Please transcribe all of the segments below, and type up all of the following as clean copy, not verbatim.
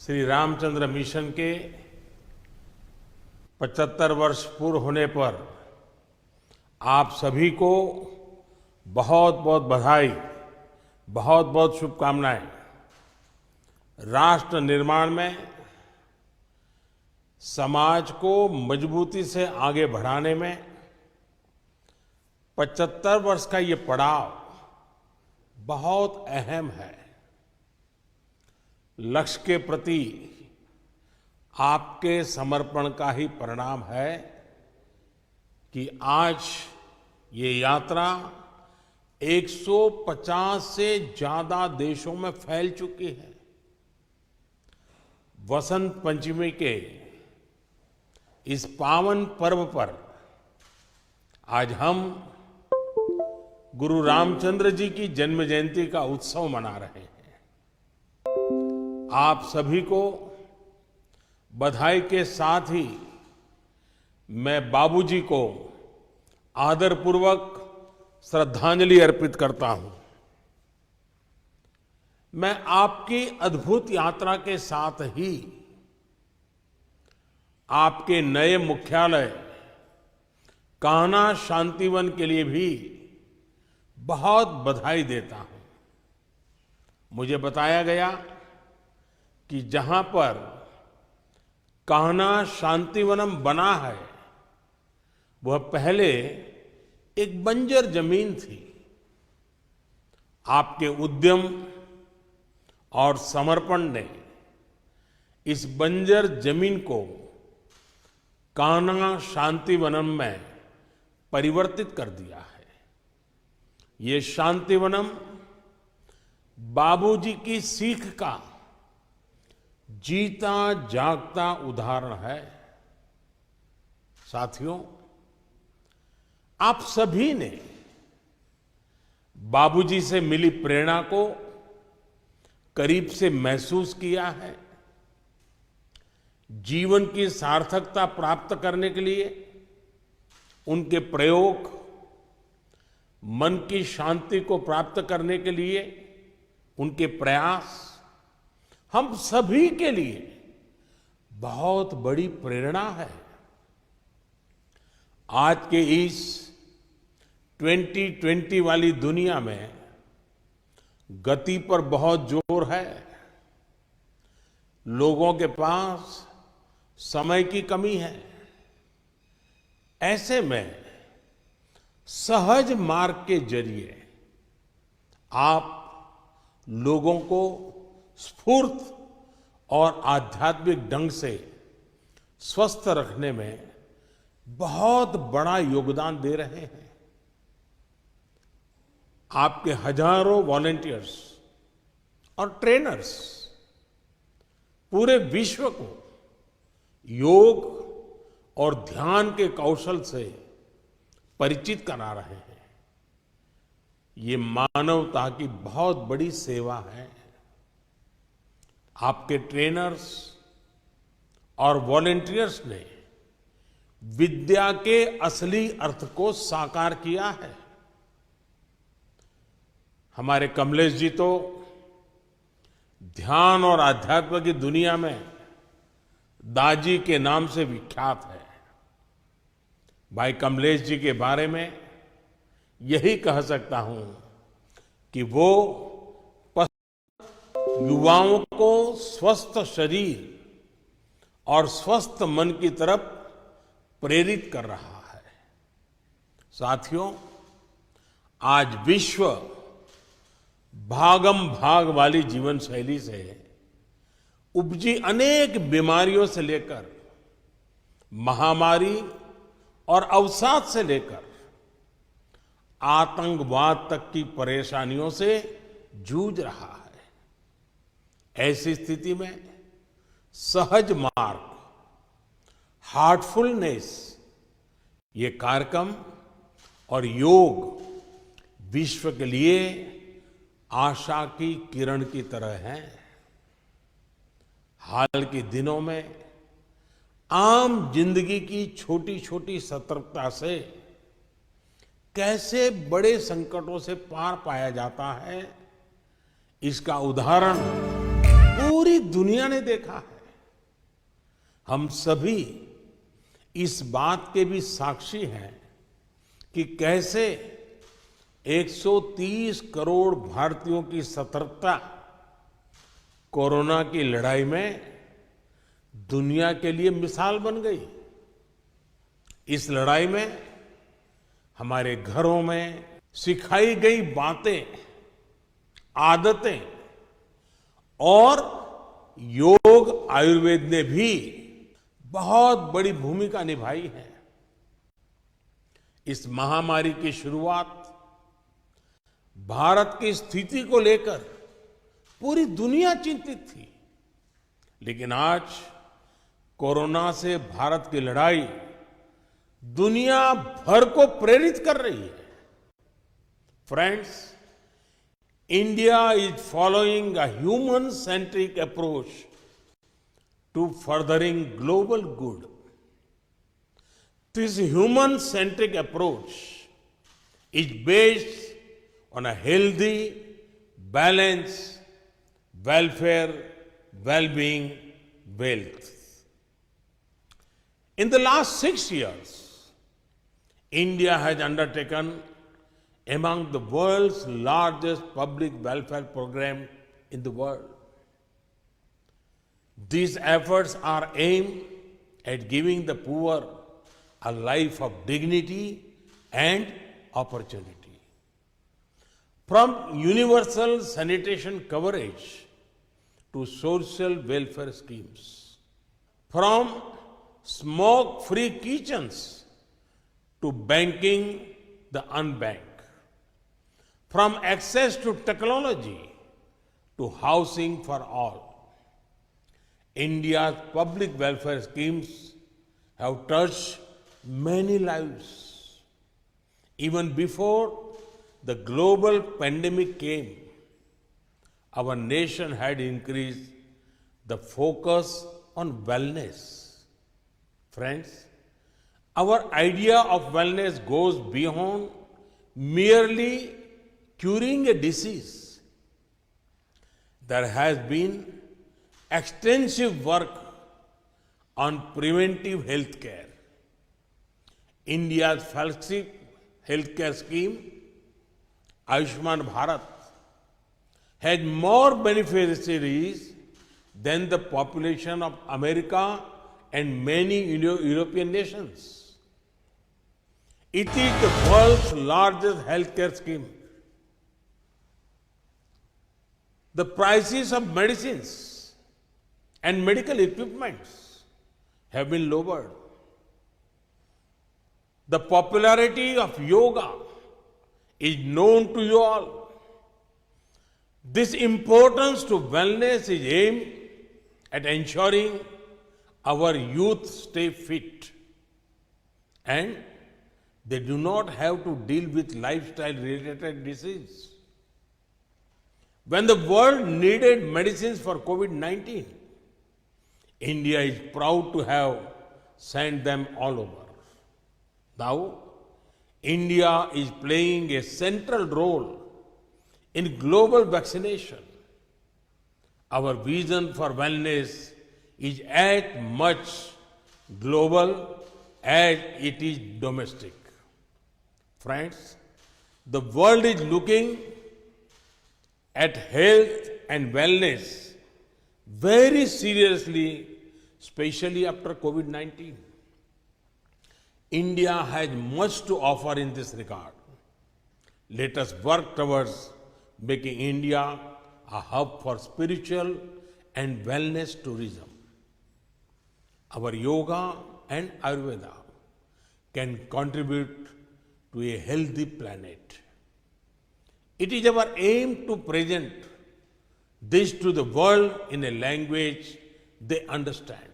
Shri Ramchandra mission के 75 वर्ष पूर्ण होने पर आप सभी को बहुत बहुत बधाई, बहुत बहुत शुभकामनाएं। राष्ट्र निर्माण में समाज को मजबूती से आगे बढ़ाने में 75 वर्ष का ये पड़ाव बहुत अहम है। लक्ष्य के प्रति आपके समर्पण का ही परिणाम है कि आज ये यात्रा 150 से ज्यादा देशों में फैल चुकी है। वसंत पंचमी के इस पावन पर्व पर आज हम गुरु रामचंद्र जी की जन्म जयंती का उत्सव मना रहे हैं। आप सभी को बधाई के साथ ही मैं बाबूजी को आदरपूर्वक श्रद्धांजलि अर्पित करता हूं। मैं आपकी अद्भुत यात्रा के साथ ही आपके नए मुख्यालय कान्हा शांतिवन के लिए भी बहुत बधाई देता हूं। मुझे बताया गया कि जहां पर कान्हा शांतिवनम बना है वह पहले एक बंजर जमीन थी। आपके उद्यम और समर्पण ने इस बंजर जमीन को कान्हा शांतिवनम में परिवर्तित कर दिया है। ये शांतिवनम बाबूजी की सीख का जीता जागता उदाहरण है। साथियों, आप सभी ने बाबूजी से मिली प्रेरणा को करीब से महसूस किया है। जीवन की सार्थकता प्राप्त करने के लिए उनके प्रयोग, मन की शांति को प्राप्त करने के लिए उनके प्रयास हम सभी के लिए बहुत बड़ी प्रेरणा है। आज के इस 2020 वाली दुनिया में गति पर बहुत जोर है। लोगों के पास समय की कमी है। ऐसे में सहज मार्ग के जरिए आप लोगों को स्फूर्त और आध्यात्मिक ढंग से स्वस्थ रखने में बहुत बड़ा योगदान दे रहे हैं। आपके हजारों वॉलंटियर्स और ट्रेनर्स पूरे विश्व को योग और ध्यान के कौशल से परिचित करा रहे हैं। ये मानवता की बहुत बड़ी सेवा है। आपके ट्रेनर्स और वॉलंटियर्स ने विद्या के असली अर्थ को साकार किया है। हमारे कमलेश जी तो ध्यान और आध्यात्म की दुनिया में दाजी के नाम से विख्यात है। भाई कमलेश जी के बारे में यही कह सकता हूं कि वो युवाओं को स्वस्थ शरीर और स्वस्थ मन की तरफ प्रेरित कर रहा है। साथियों, आज विश्व भागम भाग वाली जीवन शैली से उपजी अनेक बीमारियों से लेकर महामारी और अवसाद से लेकर आतंकवाद तक की परेशानियों से जूझ रहा है। ऐसी स्थिति में सहज मार्ग, हार्टफुलनेस, ये कार्यक्रम और योग विश्व के लिए आशा की किरण की तरह है। हाल के दिनों में आम जिंदगी की छोटी छोटी सतर्कता से कैसे बड़े संकटों से पार पाया जाता है, इसका उदाहरण पूरी दुनिया ने देखा है। हम सभी इस बात के भी साक्षी हैं कि कैसे 130 करोड़ भारतीयों की सतर्कता कोरोना की लड़ाई में दुनिया के लिए मिसाल बन गई। इस लड़ाई में हमारे घरों में सिखाई गई बातें, आदतें और योग आयुर्वेद ने भी बहुत बड़ी भूमिका निभाई है। इस महामारी की शुरुआत भारत की स्थिति को लेकर पूरी दुनिया चिंतित थी, लेकिन आज कोरोना से भारत की लड़ाई दुनिया भर को प्रेरित कर रही है। Friends, India is following a human centric approach to furthering global good. This human-centric approach is based on a healthy, balanced, welfare, well-being, wealth. In the last 6 years, India has undertaken among the world's largest public welfare program in the world. These efforts are aimed at giving the poor a life of dignity and opportunity. From universal sanitation coverage to social welfare schemes, from smoke-free kitchens to banking the unbanked, from access to technology to housing for all. India's public welfare schemes have touched many lives. Even before the global pandemic came, our nation had increased the focus on wellness. Friends, our idea of wellness goes beyond merely curing a disease. There has been extensive work on preventive health care. India's flagship healthcare scheme, Ayushman Bharat, has more beneficiaries than the population of America and many European nations. It is the world's largest healthcare scheme. The prices of medicines and medical equipments have been lowered. The popularity of yoga is known to you all. This importance to wellness is aimed at ensuring our youth stay fit and they do not have to deal with lifestyle-related disease. When the world needed medicines for COVID-19, India is proud to have sent them all over. Now, India is playing a central role in global vaccination. Our vision for wellness is as much global as it is domestic. Friends, the world is looking at health and wellness very seriously, especially after COVID-19. India has much to offer in this regard. Let us work towards making India a hub for spiritual and wellness tourism. Our yoga and Ayurveda can contribute to a healthy planet. It is our aim to present this to the world in a language they understand.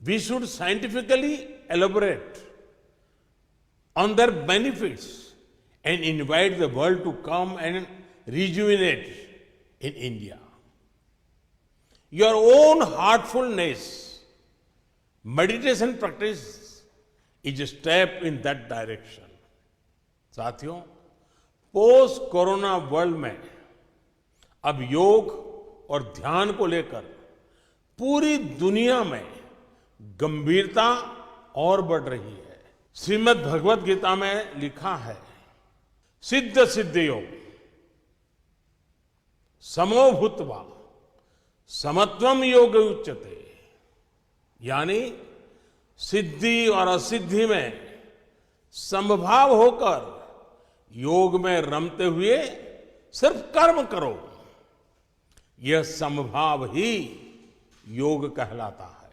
We should scientifically elaborate on their benefits and invite the world to come and rejuvenate in India. Your own heartfulness, meditation practice is a step in that direction. साथियों, post corona world में अब योग और ध्यान को लेकर पूरी दुनिया में गंभीरता और बढ़ रही है। श्रीमद् भगवत गीता में लिखा है, सिद्ध सिद्धियों समो भूत्वा समत्वम योग उच्यते, यानी सिद्धि और असिद्धि में समभाव होकर योग में रमते हुए सिर्फ कर्म करो, यह समभाव ही योग कहलाता है।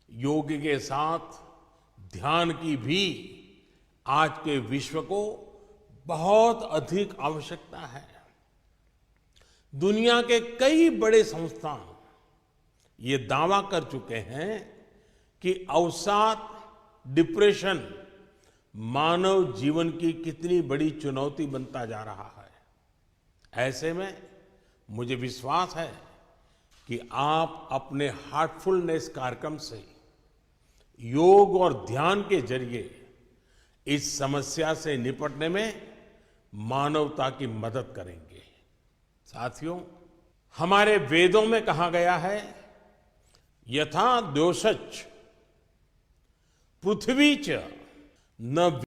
योग के साथ ध्यान की भी आज के विश्व को बहुत अधिक आवश्यकता है। दुनिया के कई बड़े संस्थान ये दावा कर चुके हैं कि अवसाद, डिप्रेशन मानव जीवन की कितनी बड़ी चुनौती बनता जा रहा है। ऐसे में मुझे विश्वास है कि आप अपने हार्टफुलनेस कार्यक्रम से योग और ध्यान के जरिए इस समस्या से निपटने में मानवता की मदद करेंगे। साथियों, हमारे वेदों में कहा गया है, यथा द्योषच पृथ्वी च न